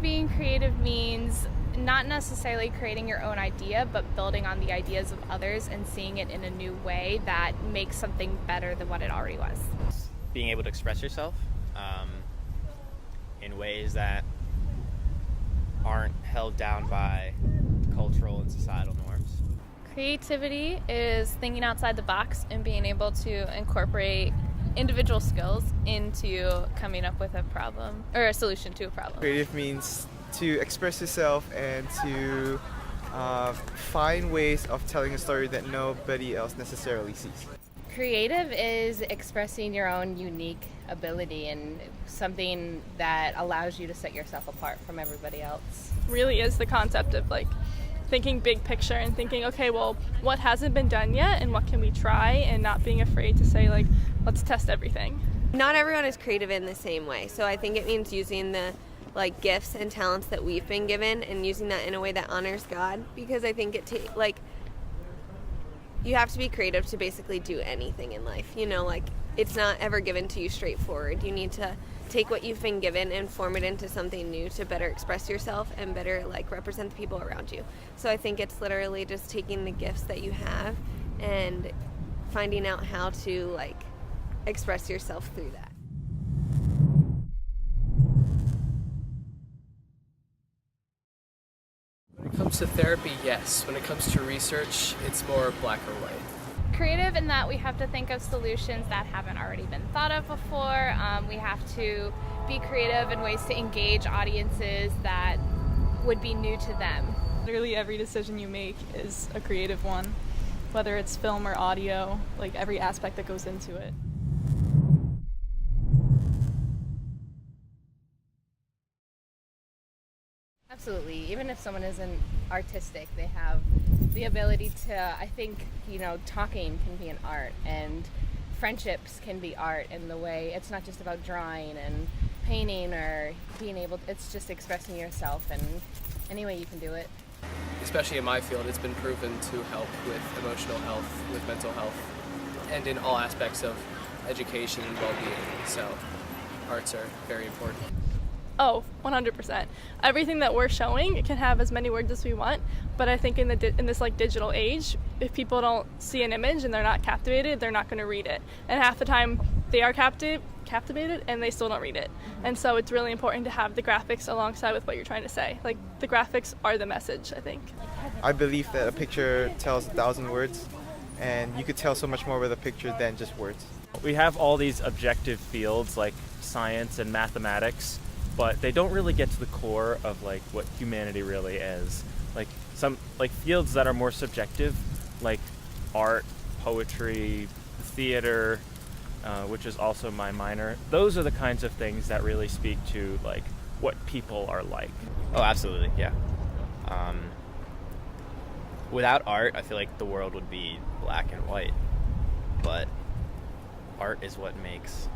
being creative means not necessarily creating your own idea, but building on the ideas of others and seeing it in a new way that makes something better than what it already was. Being able to express yourself in ways that aren't held down by cultural and societal norms. Creativity is thinking outside the box and being able to incorporate individual skills into coming up with a problem or a solution to a problem. Creative means to express yourself and to find ways of telling a story that nobody else necessarily sees. Creative is expressing your own unique ability and something that allows you to set yourself apart from everybody else. Really is the concept of like thinking big picture and thinking, okay, well, what hasn't been done yet and what can we try, and not being afraid to say like, let's test everything. Not everyone is creative in the same way, so I think it means using the gifts and talents that we've been given and using that in a way that honors God, because I think you have to be creative to basically do anything in life. It's not ever given to you straightforward. You need to take what you've been given and form it into something new to better express yourself and better represent the people around you. So I think it's literally just taking the gifts that you have and finding out how to express yourself through that. When it comes to therapy, yes. When it comes to research, it's more black or white. Creative in that we have to think of solutions that haven't already been thought of before. We have to be creative in ways to engage audiences that would be new to them. Literally every decision you make is a creative one, whether it's film or audio, every aspect that goes into it. Absolutely. Even if someone isn't artistic, they have the ability to, I think, talking can be an art, and friendships can be art in the way it's not just about drawing and painting or it's just expressing yourself, and any way you can do it. Especially in my field, it's been proven to help with emotional health, with mental health, and in all aspects of education and well-being. So arts are very important. Oh, 100%. Everything that we're showing, it can have as many words as we want, but I think in this digital age, if people don't see an image and they're not captivated, they're not going to read it. And half the time they are captivated and they still don't read it. And so it's really important to have the graphics alongside with what you're trying to say. The graphics are the message, I think. I believe that a picture tells 1,000 words, and you could tell so much more with a picture than just words. We have all these objective fields like science and mathematics, but they don't really get to the core of what humanity really is. Some fields that are more subjective, like art, poetry, theater, which is also my minor. Those are the kinds of things that really speak to what people are like. Oh, absolutely, yeah. Without art, I feel like the world would be black and white, but art is what makes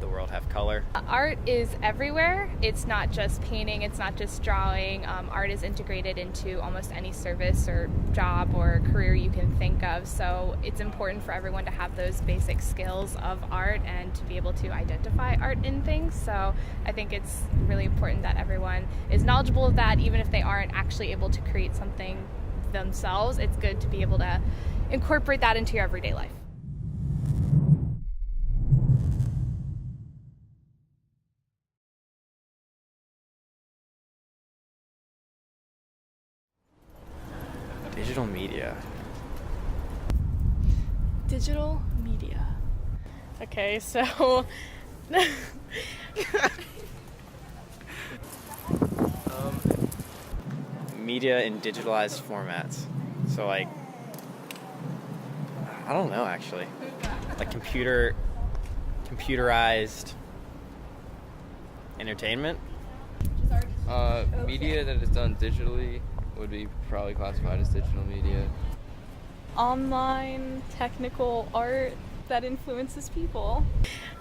the world have color. Art is everywhere. It's not just painting, it's not just drawing. Art is integrated into almost any service or job or career you can think of. So it's important for everyone to have those basic skills of art and to be able to identify art in things. So I think it's really important that everyone is knowledgeable of that, even if they aren't actually able to create something themselves. It's good to be able to incorporate that into your everyday life. Digital media. Digital media. Okay, so Media in digitalized formats. So I don't know actually. Computerized entertainment. Media that is done digitally would be probably classified as digital media. Online technical art that influences people.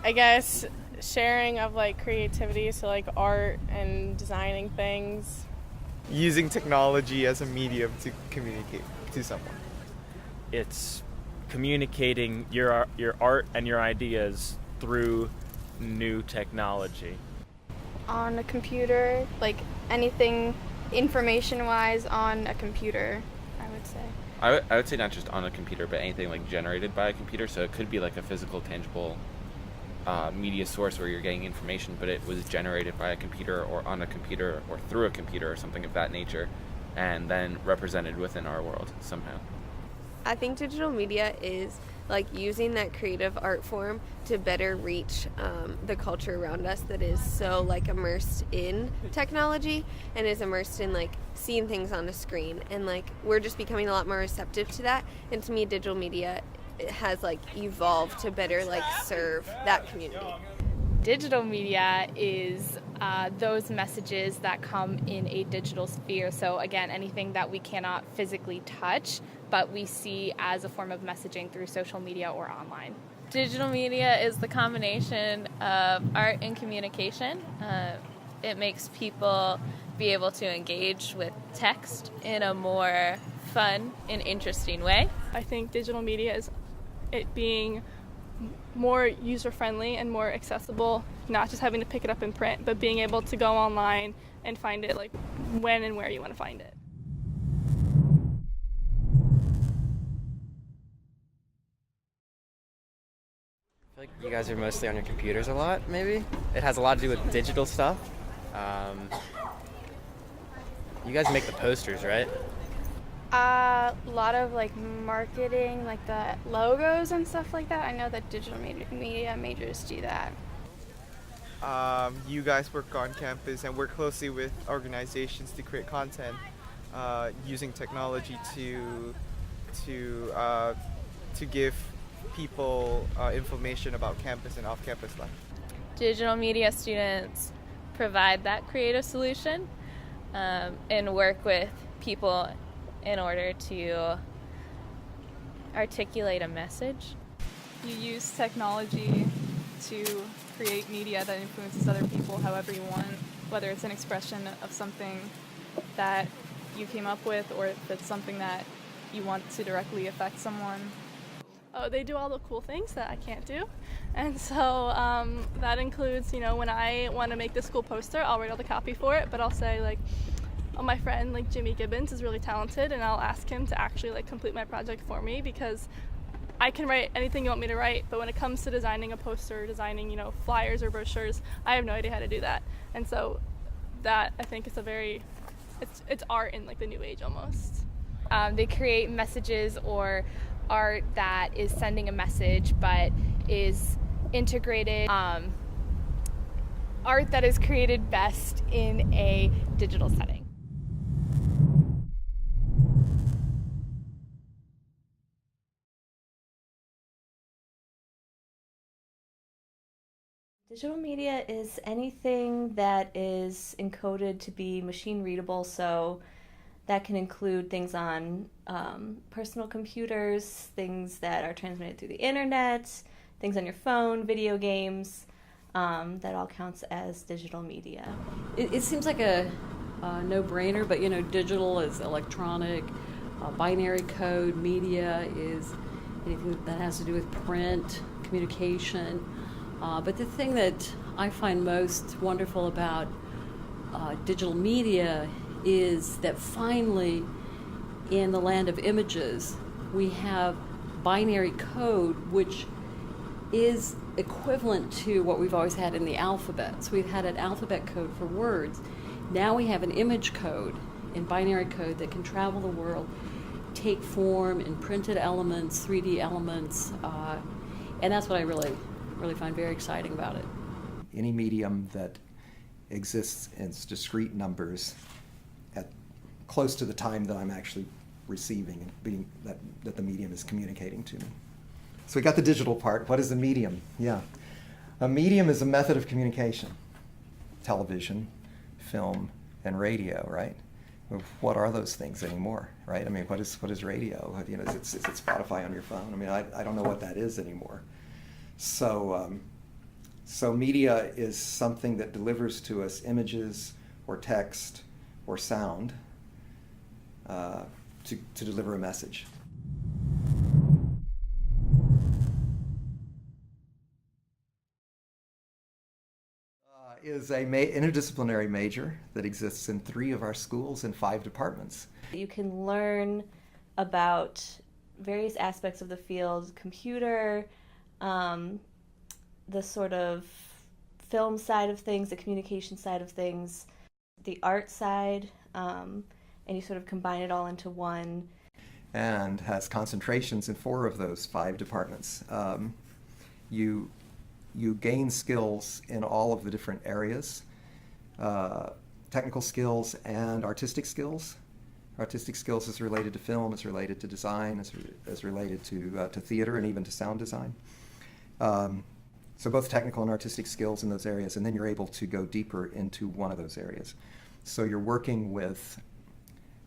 I guess sharing of creativity, so art and designing things. Using technology as a medium to communicate to someone. It's communicating your art and your ideas through new technology. on a computer, like anything information-wise on a computer, I would say. I would say not just on a computer, but anything like generated by a computer. So it could be like a physical, tangible media source where you're getting information, but it was generated by a computer or on a computer or through a computer or something of that nature, and then represented within our world somehow. I think digital media is like using that creative art form to better reach the culture around us that is so like immersed in technology and is immersed in like seeing things on a screen, and like we're just becoming a lot more receptive to that. And to me, digital media has like evolved to better like serve that community. Digital media is those messages that come in a digital sphere. So again, anything that we cannot physically touch, but we see as a form of messaging through social media or online. Digital media is the combination of art and communication. It makes people be able to engage with text in a more fun and interesting way. I think digital media is it being more user-friendly and more accessible, not just having to pick it up in print, but being able to go online and find it like when and where you want to find it. I feel like you guys are mostly on your computers a lot, maybe? It has a lot to do with digital stuff. You guys make the posters, right? A lot of like marketing, like the logos and stuff like that. I know that digital media majors do that. You guys work on campus and work closely with organizations to create content using technology to give people information about campus and off-campus life. Digital media students provide that creative solution and work with people in order to articulate a message. You use technology to create media that influences other people however you want, whether it's an expression of something that you came up with or if it's something that you want to directly affect someone. Oh, they do all the cool things that I can't do. And so that includes, when I want to make this cool poster, I'll write all the copy for it, but I'll say like, oh, my friend like Jimmy Gibbons is really talented, and I'll ask him to actually like complete my project for me, because I can write anything you want me to write, but when it comes to designing a poster, designing, flyers or brochures, I have no idea how to do that. And so that I think is it's art in like the new age almost. They create messages or art that is sending a message but is integrated, art that is created best in a digital setting. Digital media is anything that is encoded to be machine readable, so that can include things on personal computers, things that are transmitted through the internet, things on your phone, video games. That all counts as digital media. It seems like a no-brainer, but digital is electronic, binary code, media is anything that has to do with print, communication. But the thing that I find most wonderful about digital media is that finally, in the land of images, we have binary code, which is equivalent to what we've always had in the alphabet. So we've had an alphabet code for words. Now we have an image code in binary code that can travel the world, take form in printed elements, 3D elements, and that's what I really find very exciting about it. Any medium that exists in discrete numbers at close to the time that I'm actually receiving and being that the medium is communicating to me. So we got the digital part. What is a medium? Yeah. A medium is a method of communication. Television, film, and radio, right? What are those things anymore, right? I mean, what is radio? Is it Spotify on your phone? I mean, I don't know what that is anymore. So media is something that delivers to us images or text or sound to deliver a message. is a interdisciplinary major that exists in 3 of our schools and 5 departments. You can learn about various aspects of the field, computer, the sort of film side of things, the communication side of things, the art side, and you sort of combine it all into one. And has concentrations in 4 of those 5 departments. You gain skills in all of the different areas, technical skills and artistic skills. Artistic skills is related to film, is related to design, is related to theater and even to sound design. So both technical and artistic skills in those areas, and then you're able to go deeper into one of those areas. So you're working with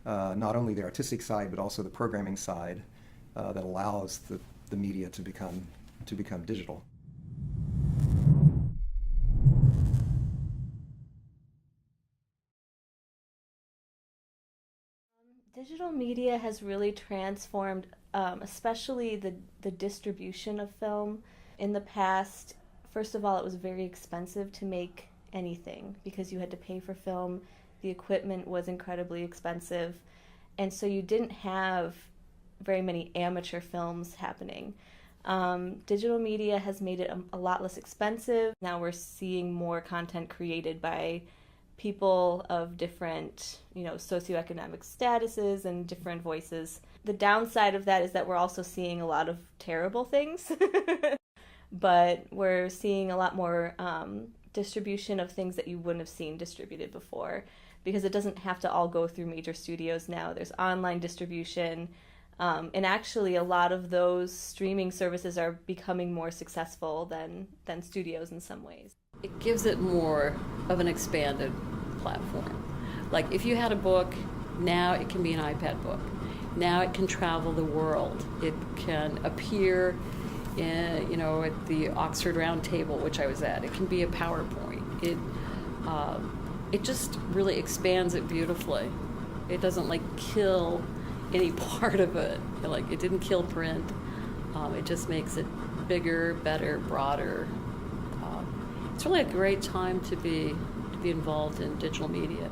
not only the artistic side, but also the programming side that allows the media to become digital. Digital media has really transformed, especially the distribution of film. In the past, first of all, it was very expensive to make anything because you had to pay for film. The equipment was incredibly expensive, and so you didn't have very many amateur films happening. Digital media has made it a lot less expensive. Now we're seeing more content created by people of different, socioeconomic statuses and different voices. The downside of that is that we're also seeing a lot of terrible things, but we're seeing a lot more distribution of things that you wouldn't have seen distributed before, because it doesn't have to all go through major studios now. There's online distribution, and actually a lot of those streaming services are becoming more successful than studios in some ways. It gives it more of an expanded platform. Like if you had a book, now it can be an iPad book. Now it can travel the world. It can appear in, at the Oxford Round Table, which I was at. It can be a PowerPoint. It just really expands it beautifully. It doesn't kill any part of it. It didn't kill print. It just makes it bigger, better, broader. It's really a great time to be involved in digital media.